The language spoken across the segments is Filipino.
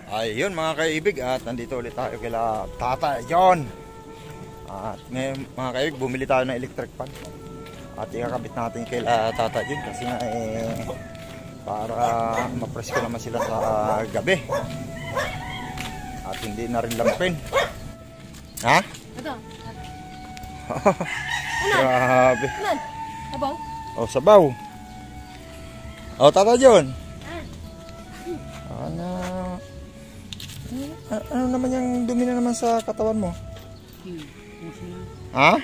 Ayun mga kaibig, at nandito ulit tayo kila Tata John. At ngayon mga kaibig, bumili tayo ng electric fan. At ikakabit natin kila Tata John kasi nga para mapresko naman sila sa gabi. At hindi na rin lampin. Ha? Ito. Grabe. Ulan. Sabaw. Oh, sabaw. Oh, Tata John. Ano naman yung dumi na naman sa katawan mo? Ha?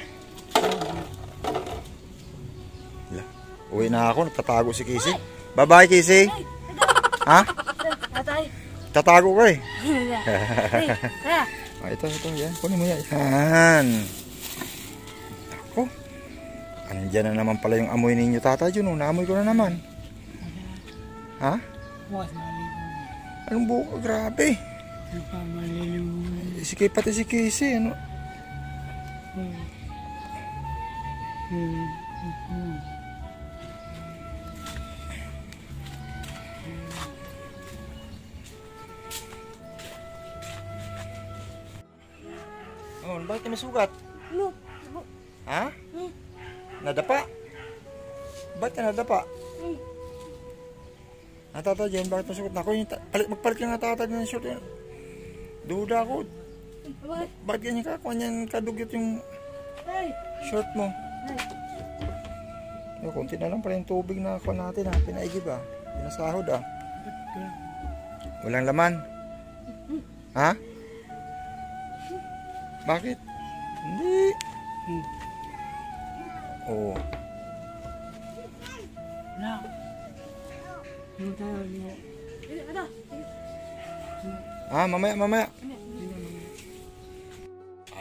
Uwi na ako, nagtatago si Kisi. Bye-bye, Kisi. Ha? Tatay. Tatago ka eh. Kaya. Ito, yan. Kunin mo yan. Yan. Ako. Andiyan na naman pala yung amoy ninyo, Tata John. Naamoy ko na naman. Ha? Anong buko? Grabe. Sige, pati si Kisi. Ano? Oh, bakit ka masugat? Ano? Ha? Nadapa? Bakit ka nadapa? Tata John, bakit masugat na ako? Magpalit ka nga, Tata John, ng short yan. Duda ako. Bakit ganyan ka? Kanyang kadugyot yung short mo. Kunti na lang pala yung tubig na ako natin ha. Pinaigib ha. Pinasahod ha. Walang laman. Ha? Bakit? Hindi. Oo. Mamaya.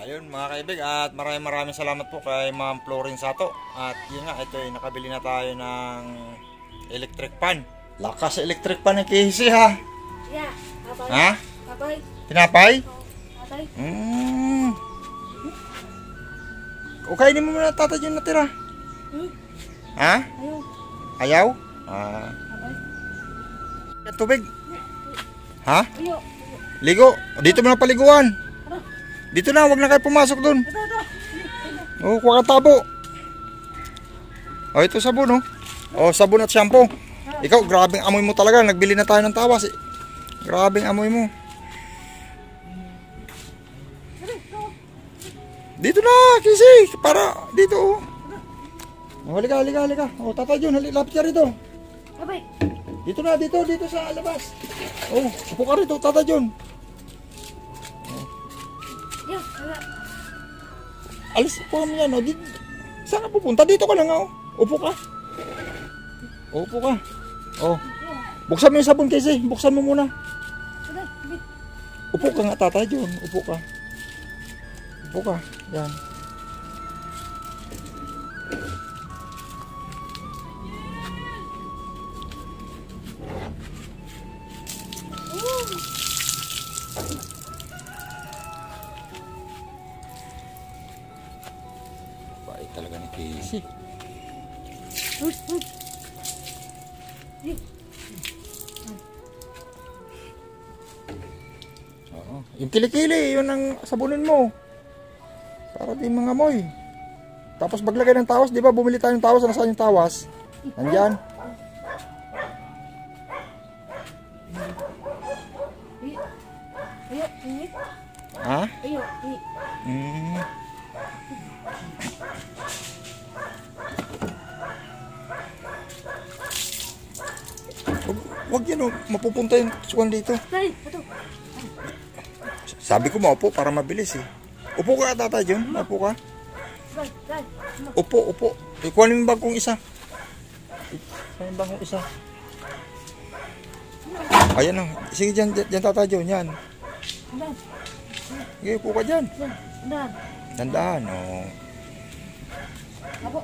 Ayun mga kaibig, at maraming salamat po kay Ma'am Florin Sato. At yun nga, ito ay nakabili na tayo ng electric fan. Lakas electric fan ng Kisi ha. Yeah. Ha? Tatay. Tinapay? Tatay. O kainin mo muna, Tata John, natira. Ha? Ayaw? Tubig? Ha? Ligo? Dito mo na paliguan. Dito na, wag na kayo pumasok dun. Oh, kuha ka tabo. Oh, ito sabon, oh. Oh, sabon at shampoo. Ikaw, grabing amoy mo talaga. Nagbili na tayo ng tawas, eh. Grabing amoy mo. Dito na, Kisi. Para, dito, oh. Oh, halika. Oh, Tata John, lapit ka rito. Abay. Dito na, dito sa labas. Oh, upo ka rito, Tata John. Alis po kami yan, oh. Saan ka pupunta? Dito ka lang, oh. Upo ka. Upo ka. Oh. Buksan mo yung sabon, Kisi. Buksan mo muna. Upo ka nga, Tata John. Upo ka. Upo ka. Yan. Bait talaga ni Kisi. Oo. Yung kilikili, yun ang sabunin mo. Para di mangamoy. Tapos maglagay ng tawas, di ba? Bumili tayo ng tawas. Nasaan yung tawas? Nandyan. Ha? Wag yan, oh. Mapupunta yung suwan dito. Sabi ko maupo para mabilis eh. Upo ka, Tata John. Upo ka. Upo. Ikuhanin mo yung bagong isa. Ikuhanin yung bagong isa. Ayan o. Sige dyan, Tata John. Yan. Sige, upo ka dyan. Tandaan. O. Apo.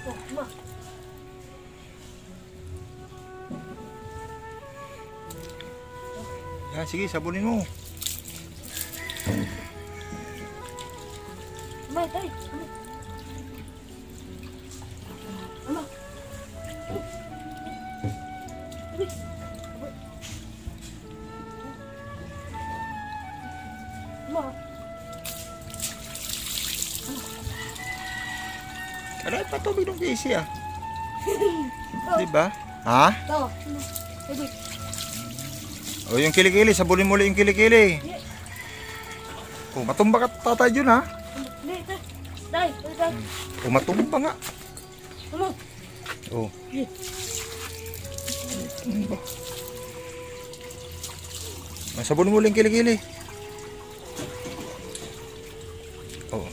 Oh, ma. Yan, sige, sabunin mo. Ma, tay. Ama. Ma. Ano, patubig ng Casey ah. Diba? Ha? To. Baby. O yung kilikili, sabunin mo ulit yung kilikili. O matumba ka tatay dyan ha. Hindi, tay. Tay, tay. O matumba nga. Ama. O. Sabunin mo ulit yung kilikili. O.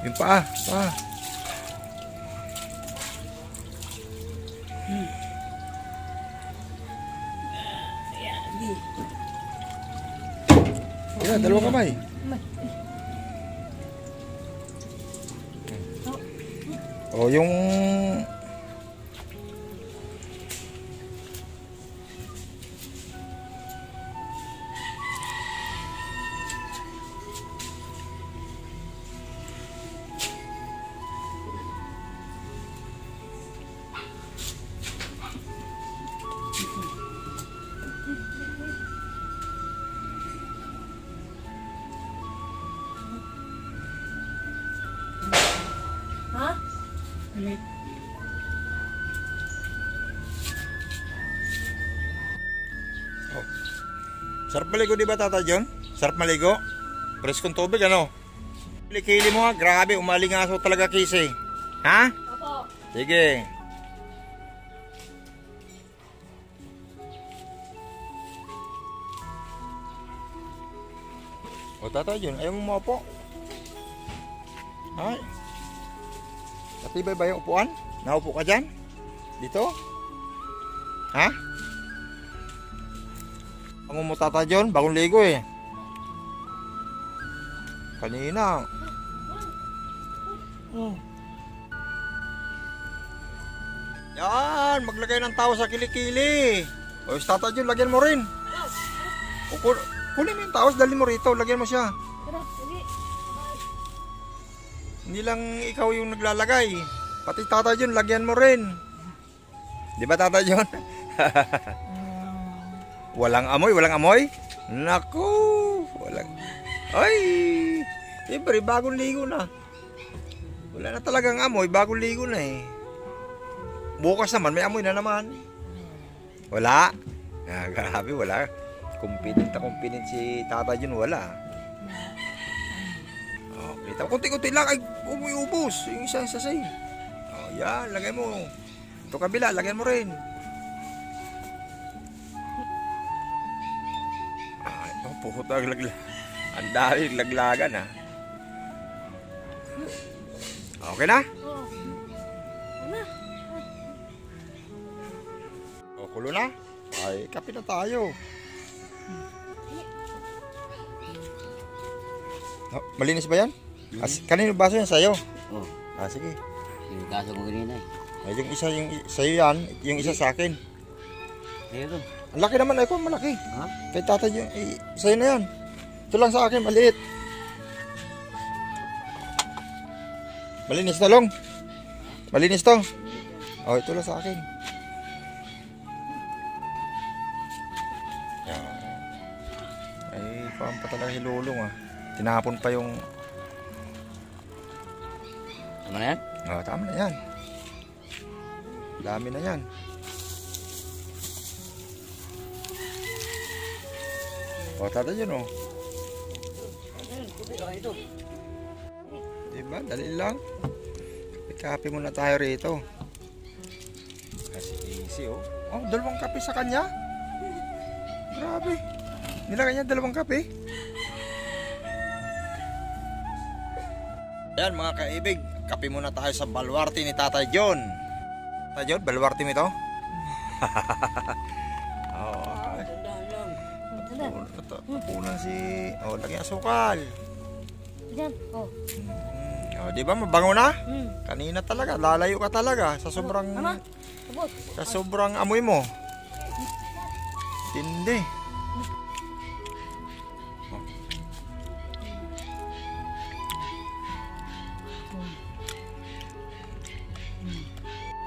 Yung paa, paa. Yan, dalawang kamay. O yung Ha? sarap maligo, di ba Tata John? Sarap maligo? Preskong tubig, ano? Kilikili mo ha, grabe, umalingaso talaga Casey. Ha? Opo. Sige. O Tata John, ayaw mo maupo? Ay. Matibay ba yung upuan? Naupo ka dyan? Dito? Ha? Ang mo Tata John, bagong ligo eh. Kanina. Yan, maglagay ng tao sa kilikili. O, Tata John, lagyan mo rin. O, kunin mo yung taos, dalhin mo rito, lagyan mo siya. Tara, sige. Hindi lang ikaw yung naglalagay. Pati Tata John, lagyan mo rin. Di ba Tata John? Walang amoy, walang amoy? Naku, walang... Ay, siyempre, bagong ligo na. Wala na talagang amoy, bagong ligo na eh. Bukas naman, may amoy na naman. Wala. Ah, grabe, wala. Confident si Tata John, wala. Okay, kunti-kunti lang ay umuubos yung isang sasay. Oh, yan, lagay mo. Ito kabila, lagyan mo rin. Ah, ito, puhot ang laglag. Ang dahil laglagan ha. Okay na? Oh. Ano? O, kulo na? Ay, kape na tayo. Oh, malinis ba yan? Kanino baso yan? Sa'yo? Oh, Ah, sige. yung kaso ko kanina eh. Ay, yung isa yung sa'yo yan, yung isa sa akin. Ito. Ang laki naman, ay ko, malaki. Ha? Kay Tata yung sa'yo na yan. Ito lang sa akin, maliit. Malinis na long. Malinis to. Oh, ito lang sa akin. Yan. Ay, parang pa talaga hilulong ah. Tinapon pa yung... Tama na yan? Oh, tama na yan. Dami na yan. O, Tata yun oh. Diba? Dali lang. Kape muna tayo rito. Kasi easy oh. Oh, dalawang kape sa kanya. Grabe. Nilagay niya dalawang kape. Yan mga kaibig. Kape muna tayo sa baluarte ni Tata John. Tata John, baluarte mo ito? Oh. Kulang si... Oh, lagyan asukal. Diyan. Oh. Oh, di ba mabango na? Hmm. Kanina talaga, lalayo ka talaga sa sobrang... Mama, sabot. Sa sobrang amoy mo. Tindi.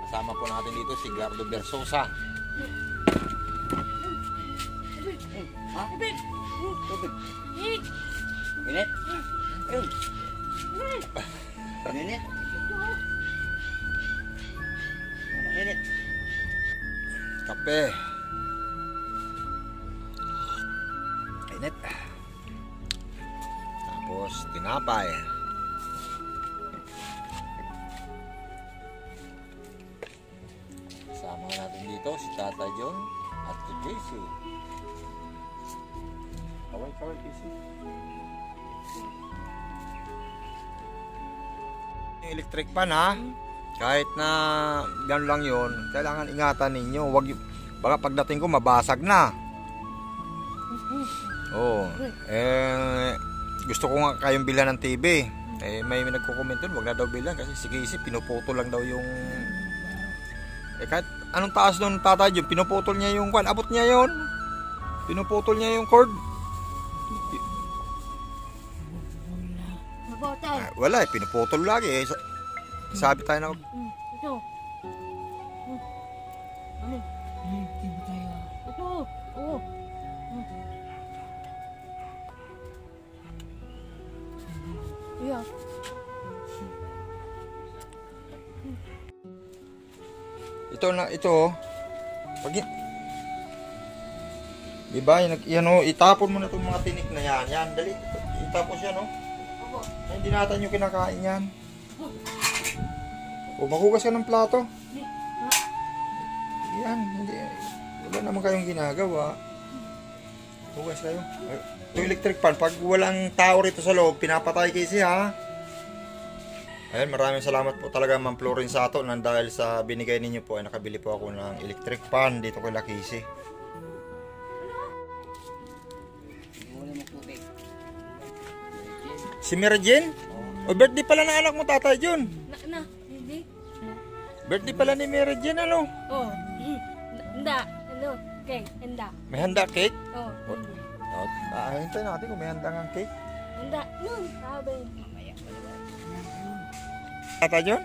Kasama po natin dito si Gardo Versosa. Ha? Ibig. Tubig. Ibig. Init? Ayun. Init? Init. Kape. Init. Tapos tinapay. Kasama natin dito si Tata John at si Casey. Kaway, Casey. Yung electric pan ha. Kahit na gano'n lang yun, kailangan ingatan ninyo. Baka pagdating ko mabasag na. Oo. Gusto ko nga kayong bilhan ng TV. May nagko-comment doon, wag na daw bilhan kasi si Casey pinuputol lang daw yung... kahit anong taas doon Tata John, pinuputol niya yung kwan. Abot niya yon. Pinuputol niya yung cord. Mabotan. Wala pinuputol lagi sabi tayo na Ito. Ano? Ito. Oo. Yeah. Ito pag diba itapon mo na itong mga tinik na yan dali itapos yan hindi natin yung kinakain yan. Maghugas ka ng plato. Yan, wala naman kayong ginagawa. Hugas kayo. Ito electric pan, pag walang tao rito sa loob, pinapatay kasi ha. Ayan, maraming salamat po talaga Ma'am Florin Sato nang dahil sa binigay ninyo po ay nakabili po ako ng electric pan dito kay Lakisi. Si Mary Jane? O birthday pala ng anak mo Tatay John. Hindi. Birthday pala ni Mary Jane ano? Oh. Handa. Ano? Cake. Handa. May handa cake? Oh. Hintayin natin kung may handa ng cake. Handa. Nun. Sabi. Tatay John?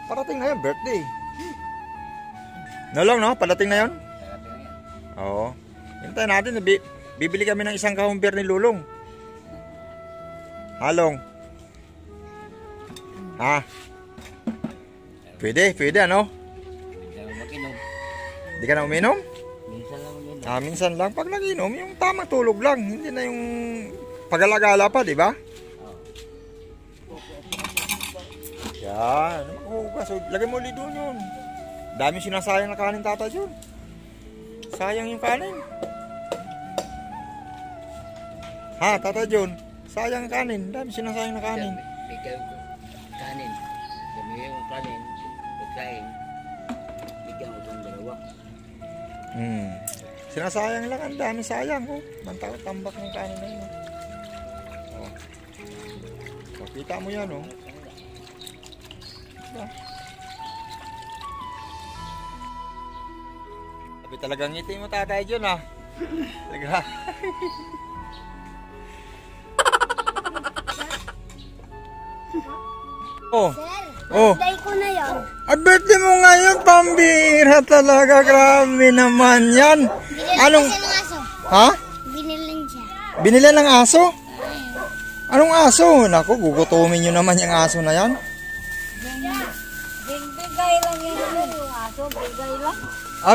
Parating na yun, birthday. No lang no? Parating na yun? Oo. Hintayin natin. Bibili kami ng isang kahumber ni Lulong. Halong. Ha? Pwede ano? Hindi ka na uminom? Minsan lang uminom. Minsan lang. Pag nag-inom, yung tamang tulog lang. Hindi na yung pag-alagala pa, di ba? Yan. Lagay mo ulit doon yun. Dami sinasayang na kanin Tata John. Sayang yung kanin. Ha, Tata John? Sayang kanin. Dami sinasayang na kanin. Bigyan ko kanin. Dami yung kanin. Pagkain. Bigyan ko itong dalawa. Sinasayang lang. Ang dami sayang. Tambak ng kanin na yun. Kita mo yan Sabi talagang ngiti mo Tatay John Talaga. Birthday ko na yan. Birthday mo ngayon, pambira talaga. Grabe naman yan. Anong? Ha? Binilan siya. Binilan ng aso? Anong aso? Naku, gugutumin nyo naman yung aso na yan. Bigay lang yung aso. Bigay lang.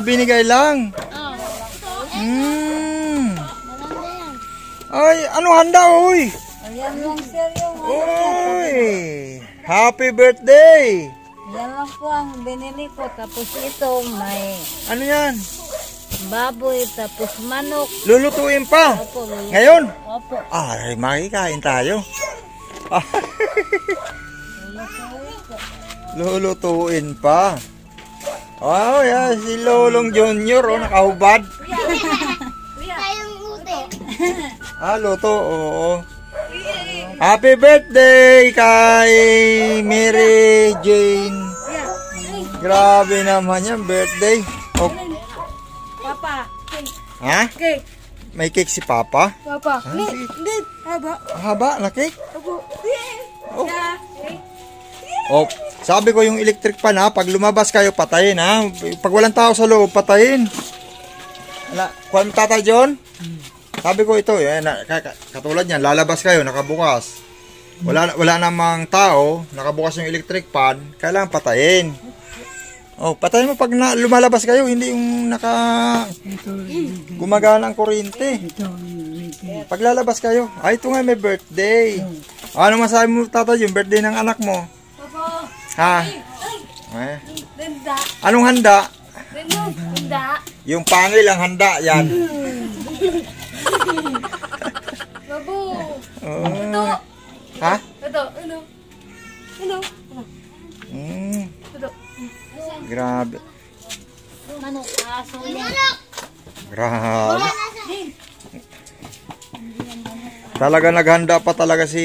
Binigay lang. Maganda yan. Ay, anong handa, uy? Ayan lang sir yung Uy! Happy birthday! Yan lang po ang binili ko. Tapos ito may Ano yan? baboy, tapos manok. Lulutuin pa? Opo. Ngayon? Opo. Ay, makikain tayo. Lulutuin pa. Wow, yan si Lolong Junior, nakahubad. Tayong ute. Luto, oo. Happy birthday kay Mary Jane. Grabe naman yan, birthday. Oh. Papa, cake. Ha? Cake. May cake si Papa? Papa. Ah, Lit. Haba. Haba na cake? Opo. Oh. Yeah. Oh, sabi ko yung electric pan ha, pag lumabas kayo, patayin ha. Pag walang tao sa loob, patayin. Kuha mo Tatay John? Sabi ko ito, katulad yan, lalabas kayo, nakabukas. Wala namang tao, nakabukas yung electric pan, kailangan patayin. Oh, patayin mo pag lumalabas kayo, hindi yung gumagana ang kuryente. Pag lalabas kayo, ito nga may birthday. Ano masabi mo Tatay, yung birthday ng anak mo? Papa. Ha? Handa. Anong handa? Handa. Yung pangil ang handa, yan. Babu. Ito. Ha? Ito. Ano? Ito. Grabe. Manok. Aso yan. Grabe. Talaga naghanda pa talaga si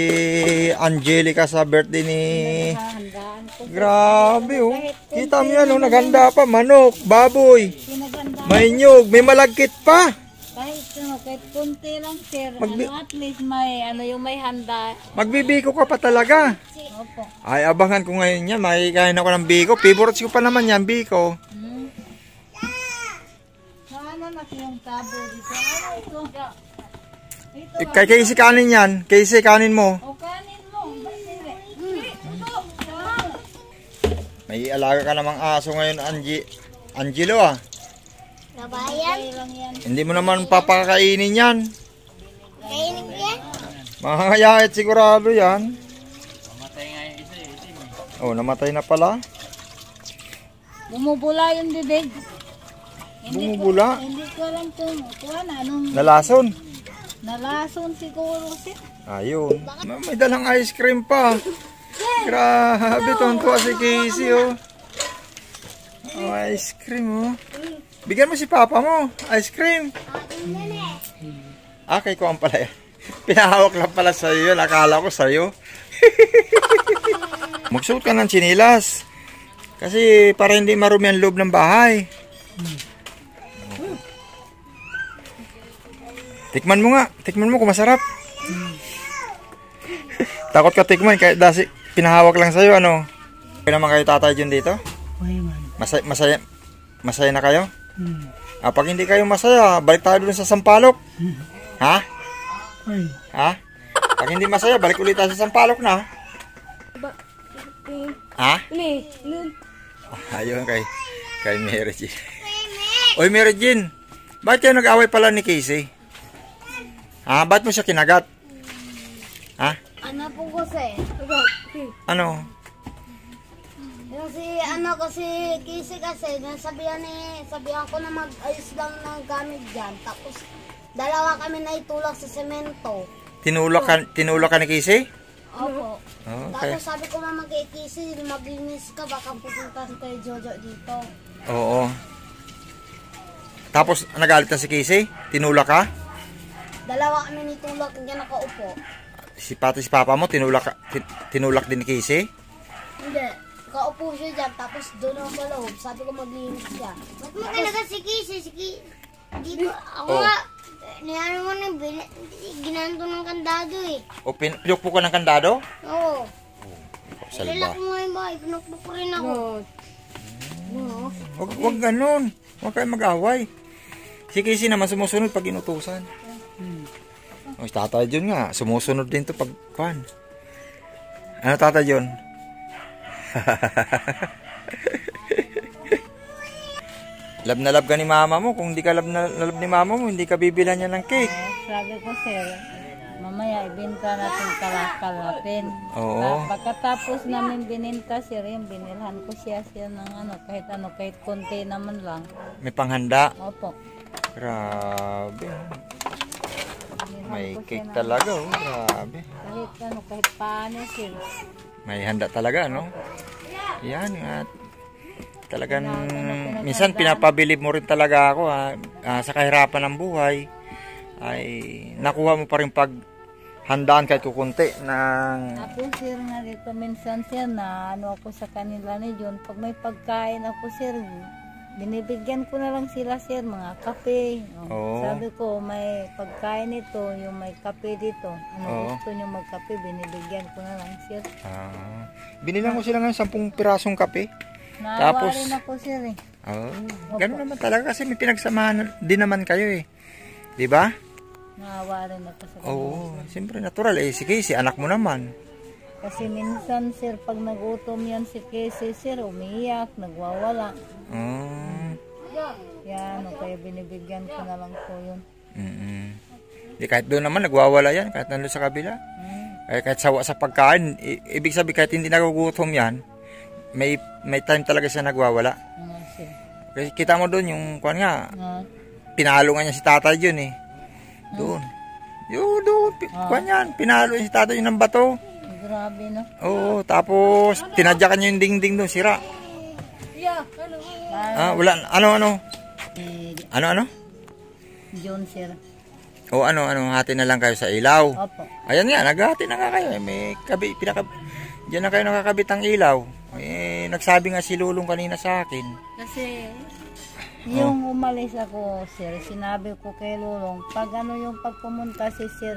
Angelica sa birthday ni... Grabe oh. Kita mo yan oh, naghanda pa. Manok, baboy, may nyug, may malagkit pa. Kahit kunti lang sir. At least may handa. Magbibiko ka pa talaga. Opo. Ay, abangan ko ngayon yan. Makikain ako ng biko. Favorites ko pa naman yan, biko. Ano na yung tabo dito? Kay Casey kanin yan. Casey kanin mo. O kanin mo. May alaga ka namang aso ngayon, Angelo ah. Kabayan? Hindi mo naman papakainin yan. Kainin ko yan? Mahayait sigurado yan. Namatay nga yung isa. Oh, namatay na pala. Bumubula yung bibig. Bumubula? Hindi ko alam kung anong Nalason. nalason siguro siya. Ayun. May dalang ice cream pa. Grabe, tonto si Casey oh. Oh, ice cream oh. Bigyan mo si Papa mo. Ice cream. Kay ko ang pala yan. Pinahawak lang pala sa'yo yun. Akala ko sa'yo. Magsuot ka ng chinilas. Kasi para hindi marumi ang loob ng bahay. Tikman mo nga. Tikman mo kung masarap. Takot ka tikman. Kahit dasi pinahawak lang sa'yo. Ano? Kaya naman kayo Tatay John dito? Masaya na kayo? Pag hindi kayo masaya, balik tayo dun sa Sampalok. Ha? Ha? Pag hindi masaya, balik ulit tayo sa Sampalok na. Ha? Ayun kay Mary Jean. Oy Mary Jean, bakit kayo nag-away pala ni Casey? Ha? Bakit mo siya kinagat? Ha? Ano po kasi? Ano? Yung kasi Casey sabihan ko na mag-ayos lang ng gamit dyan. Tapos, dalawa kami na itulak sa semento. Tinulak ka ni Casey? Opo. Okay. Tapos sabi ko mama kay Casey, maglinis ka, baka pupunta kay Jojo dito. Oo. Tapos, nagalit na si Casey? Tinulak ka? Dalawa kami nitulak, hindi nakaupo. Si Papa mo, tinulak din ni Casey? Hindi. Kaupo siya dyan, tapos doon ako sa loob. Sabi ko maglinis siya. Ba't mo talaga si Casey? Dito, ako nga, niyari mo na, ginanto ng kandado eh. O pinukpo ka ng kandado? Oo. Salba. Ilala ko nga yung bahay, pinukpo ko rin ako. Huwag ganun. Huwag kayo mag-away. Si Casey naman sumusunod pag inutusan. O, Tatay John nga, sumusunod din to pag pan. Ano Tatay John? Love na love ka ni mama mo. Kung hindi ka love na love ni mama mo, hindi ka bibilan niya ng cake. Sabi ko sir, mamaya ibenta natin kalakalatin. Oo. Pagkatapos namin bininta sir, yung binilhan ko siya ng kahit konti naman lang. May panghanda. Opo. Grabe. Binilhan May ko siya cake talaga. Oh. Grabe. kahit paano sir. May handa talaga, no? Yan, at talagang minsan pinapabilib mo rin talaga ako sa kahirapan ng buhay. ay nakuha mo pa rin paghandaan kahit kukunti ng... Ako sir nga dito minsan sir na ano ako sa kanila ni John. Pag may pagkain ako sir, binibigyan ko na lang sila sir, mga kape. Oo. Sabi ko may pagkain ito, yung may kape dito. Ano Oo. gusto nyo magkape, binibigyan ko na lang sir. Binilang ko sila ng 10 pirasong kape. Naawa Tapos- rin ako sir eh. Ganun naman talaga kasi may pinagsamahan din naman kayo eh. 'Di ba? Naawa rin ako sa kanila. Oo, siyempre natural eh. Si Casey, anak mo naman. Kasi minsan sir, pag nagutom yan si Casey sir, umiiyak, nagwawala. Yan, kaya binibigyan ko na lang po yun. Di kahit doon naman nagwawala yan, kahit nandun sa kabila. Kahit sawa sa pagkain, ibig sabihin kahit hindi nagugutom yan, may time talaga siya nagwawala. Sir. Kasi kita mo doon yung kuwan nga, Ah, pinalo nga niya si tatay yun eh. Doon. Doon, kuwan yan, pinalo niya si tatay yun ng bato. grabe no. Oo, tapos tinadyakan niya yung dingding doon, sira. Wala, ano? Si Ano? John sir. O ano, hati na lang kayo sa ilaw. Opo. Ayan nga, naghati na nga kayo. May diyan na kayo nakakabit ang ilaw. Nagsabi nga si Lulong kanina sa akin. Kasi yung umalis ako sir, sinabi ko kay Lulong, pag ano yung pagpumunta si sir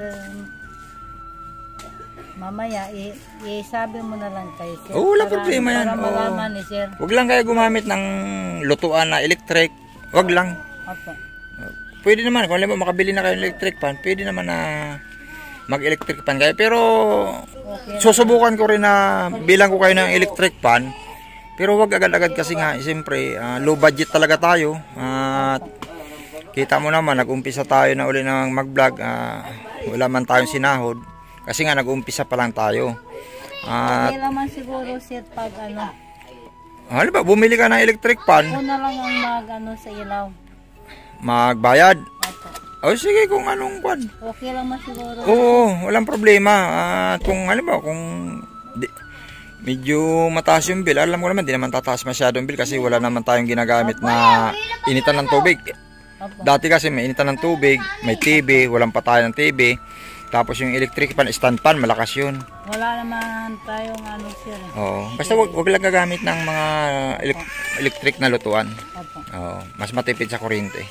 mamaya, sabi mo na lang kay sir. Oo, wala problema yan. Para Oo. malaman ni sir. Huwag lang kayo gumamit ng lutuan na electric. Huwag lang. Opo. Pwede naman, kung alam mo makabili na kayo ng electric pan, pwede naman na mag-electric pan kayo. Pero Okay. susubukan ko rin na bilang ko kayo ng electric pan. Pero wag agad-agad kasi nga, siyempre, low budget talaga tayo. At kita mo naman, nag-umpisa tayo na uli ng mag-vlog. Wala man tayong sinahod. Kasi nga, nag-umpisa pa lang tayo. At, Okay naman siguro sir pag ano, ano ba, bumili ka ng electric pan, ako na lang ang mag sa ilaw. magbayad. Opo. O sige, kung anong kwan. Okay lang man siguro. Oo, walang problema. At kung alam mo, kung medyo mataas yung bill, alam ko naman, di naman tataas masyadong bill kasi wala naman tayong ginagamit na initan ng tubig. Opo. Dati kasi may initan ng tubig, may TV, walang patayan ng TV. Tapos yung electric pan, stand pan, malakas yun. Wala naman tayong ano sir. Oo. Basta wag lang gagamit ng mga electric na lutuan. Opo. Oo. Mas matipid sa kuryente.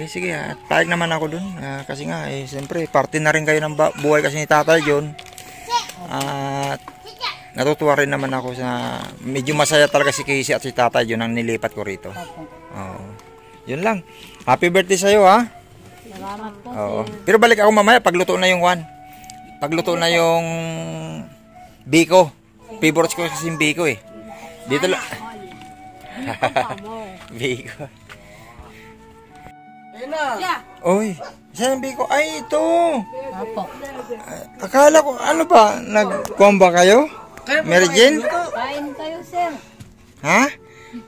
Sige. At payag naman ako dun. Kasi nga, siyempre, parte na rin kayo ng buhay kasi ni Tatay John. At natutuwa rin naman ako sa... Medyo masaya talaga si Casey at si Tatay John ang nilipat ko rito. Opo. Oo. Yun lang. Happy birthday sa'yo, ha? Salamat po Oo. sir. Pero balik ako mamaya pagluto na yung Pagluto na yung biko. Favorites ko kasi yung biko eh. Dito lang. Biko. Oy, saan yung biko? Ay, ito. Opo. Akala ko, ano ba? Nag-comba kayo? Mary Jane? Kain kayo sir. Ha?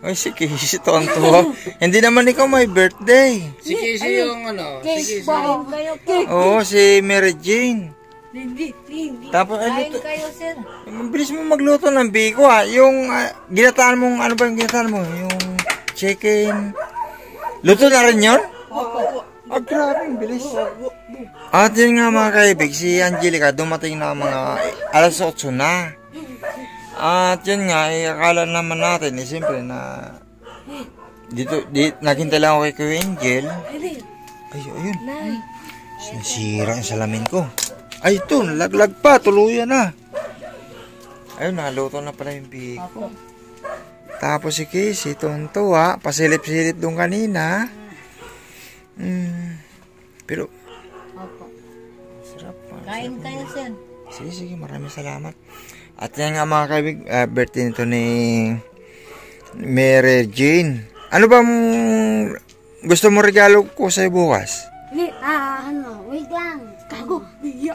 Oy, si Casey, tonto. Hindi naman ikaw may birthday. Si Casey yung ano, si Casey. Kain kayo po. Oo, si Mary Jane. Tapos, Kain kayo sir. bilis mo magluto ng biko ha. Yung ginataan mong, ano ba yung ginataan mo? Yung chicken. Luto na rin yun? Opo. Grabe, ang bilis. At yun nga mga kaibig, si Angelica dumating na mga alas 8 na. At yun nga, akala naman natin, siyempre na dito, naghintay lang ako kay Kuya Angel. Ayun. Nasira ang salamin ko. Ay, ito, nalaglag pa, tuluyan na. Ayun, naluto na pala yung biko. Opo. Tapos si Casey, tonto pasilip-silip doon kanina. Pero, Opo. sarap pa. Kain kayo sir. Sige, maraming salamat. At yan nga mga kaibig, birthday nito ni Mary Jane. Ano bang gusto mo regalo ko sa'yo bukas? Wait lang. Gago, iya.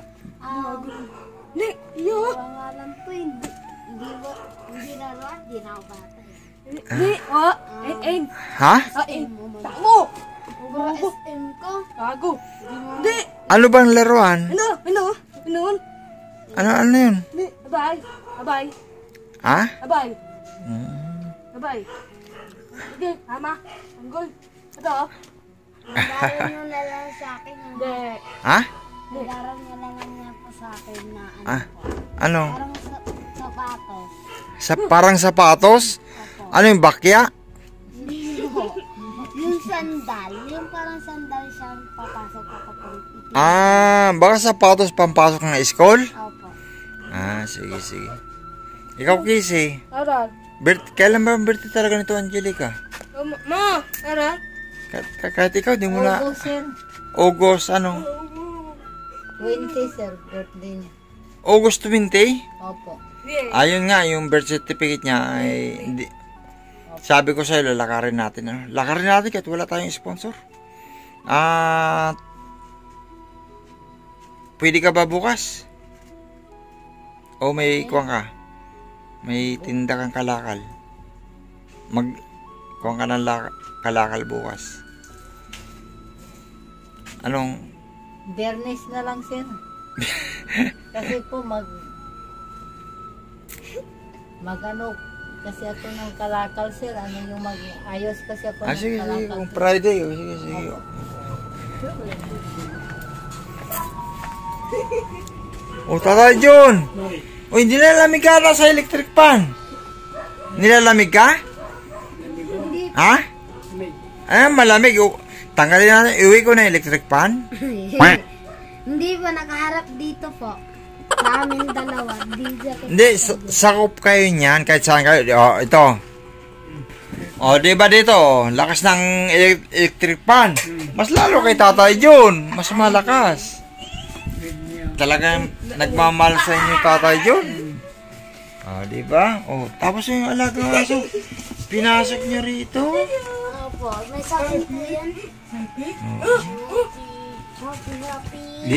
Pangalan ko, hindi na roon, hindi na ako bata. Ha? Tamo. Ugo SM ko. Gago. Hindi. Ano bang laruan? Ano? Ano yun? Abay. Ha? Abay. Sige, tama. Anggol. Ito. Bayan nyo na lang sa akin. Hindi. Ha? Nag-aral niya lang niya po sa akin na ano Ah, po. ano? Parang sapatos. Parang sapatos? Opo. Ano yung bakya? Hindi po. Yung sandal. Yung parang sandal siya papasok ako po. Baka sapatos pampasok ng school? Opo. Sige, sige. Ikaw, Casey. Aral. Kailan ba ang birthday talaga nito, Angelica? Ma, aral. Kahit ikaw, di mo na... Opo, sir. August, ano? 20, sir, birthday niya. August 20? Opo. Ayun nga, yung birth certificate niya ay... Hindi, sabi ko sa'yo, lalakarin natin. Ano? Lakarin natin kahit wala tayong sponsor. Pwede ka ba bukas? O may kuwang ka? May tinda kang kalakal. Kuwang ka ng kalakal bukas. Anong... Bernes na lang, sir. Kasi po magano kasi ako ng kalakal, sir. Ano yung ayos kasi ako ng sige, kalakal. sige. Kung sir. Friday, sige, sige. Tatay John! Uy, nilalamig ka na sa electric pan. Nilalamig ka? Ha? Malamig. Tanggalin natin. Iuwi ko na electric pan. Hindi po, nakaharap dito po. Sa amin dalawa. Hindi, sakop kayo niyan kahit saan kayo. Ito. Diba dito? Lakas ng electric pan. Mas lalo kay Tatay John. Mas malakas. Talagang nagmamahal sa inyo, Tatay John. Diba? Tapos yung alagang aso, pinasok niyo rito. Opo, may sakit po yan. Happy.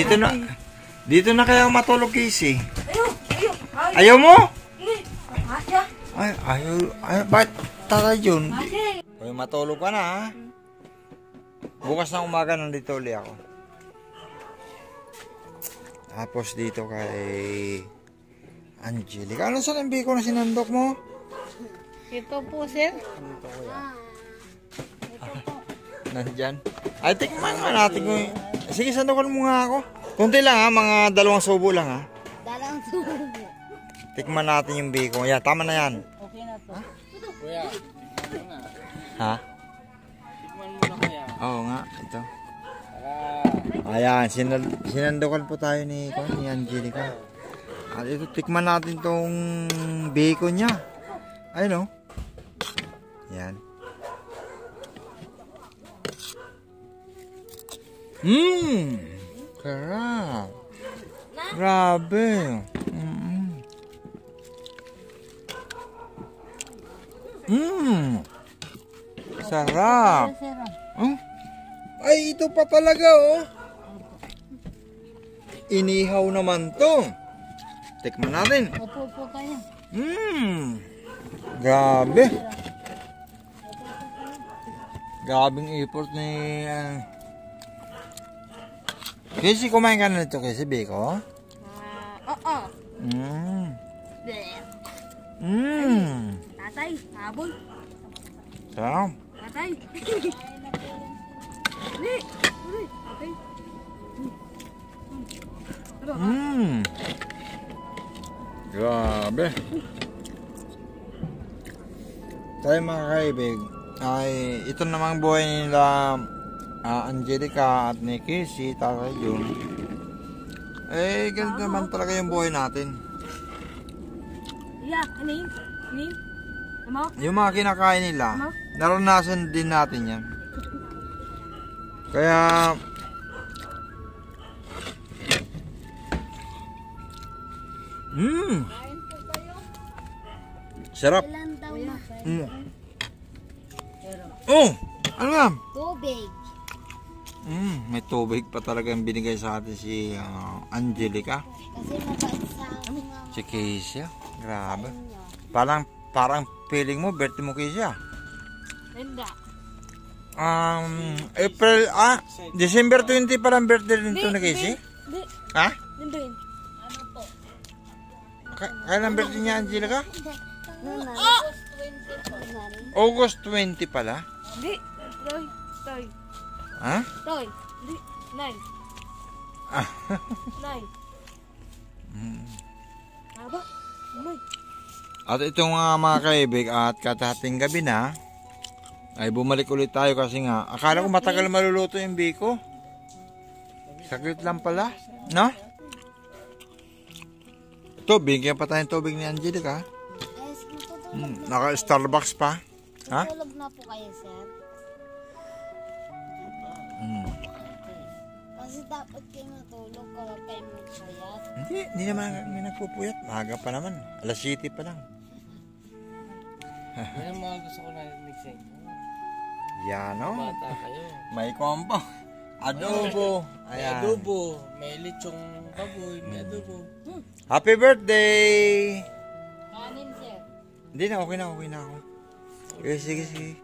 Dito na kaya matulog, Casey. Ayaw mo? Ayaw. Bakit, Tatay John? Matulog ka na, ha? Bukas na umaga nandito ulit ako. Tapos dito kay Angelica. Ano saan ang biko na sinandok mo? Ito po, sir. Nandyan. Ay, tikman nga natin ko. Sige, sandokan mo nga ako. Kunti lang, ha? Mga 2 subo lang, ha? Dalang subo. Tikman natin yung biko. Yan, tama na yan. Okay na to. Kuya, Ha? tikman mo na kaya. Oo nga, ito. Ayan, sinandokan po tayo ni Angelica. At ito, tikman natin tong bacon niya. Ayun, Yan. Sarap. Grabe. Sarap. Sir, Ay, ito pa talaga, Inihaw naman to. Tikman natin. opo po kayo. Grabe. Grabing effort ni... Casey, kumain ka na nito, Casey, Biko? Oo. Tatay, habol. Sarap. Tatay. Uli. Tatay. Grabe. Tayo mga kaibig, ay ito namang buhay nila Angelica at ni Casey, Tatay John. Ganito naman talaga yung buhay natin. Yeah, anin? Ano? Yung mga kinakain nila, naranasan din natin yan. Kaya sarap. Ilan daw na? Ano yan? Tubig. May tubig pa talaga yung binigay sa atin si Angelica. Kasi mabait sa mga Si Casey. Grabe. Parang feeling mo, birthday mo, Casey. Linda. December 20 parang birthday nito na Casey? Hindi. Ha? Linda. Kailan birthday niya, Angelica? Nuna. August 20 pala. Hindi. Toy. Ha? Toy. Hindi. Nay. Nay. Aba. Nay. At ito nga mga kaibig at katahating gabi na ay bumalik ulit tayo kasi nga akala ko matagal maluluto yung biko. Saglit lang pala, no? Ito, bigyan pa tayong tubig ni Angelica. Yes, matutulog. Naka-Starbucks pa. Ha? Matutulog na po kayo, sir. Kasi dapat kayo matulog kapag kayo magpayat. Hindi naman kami nagpupuyat. Maaga pa naman. Alas 7 pa lang. Yan ang mga gusto ko narinig sa inyo. Yan, no? Bata kayo. May kompo. Adobo. May Ayan. adobo, may lechong baboy, may adobo. Happy birthday! Kanin, sir. Hindi na, okay na ako. Sige.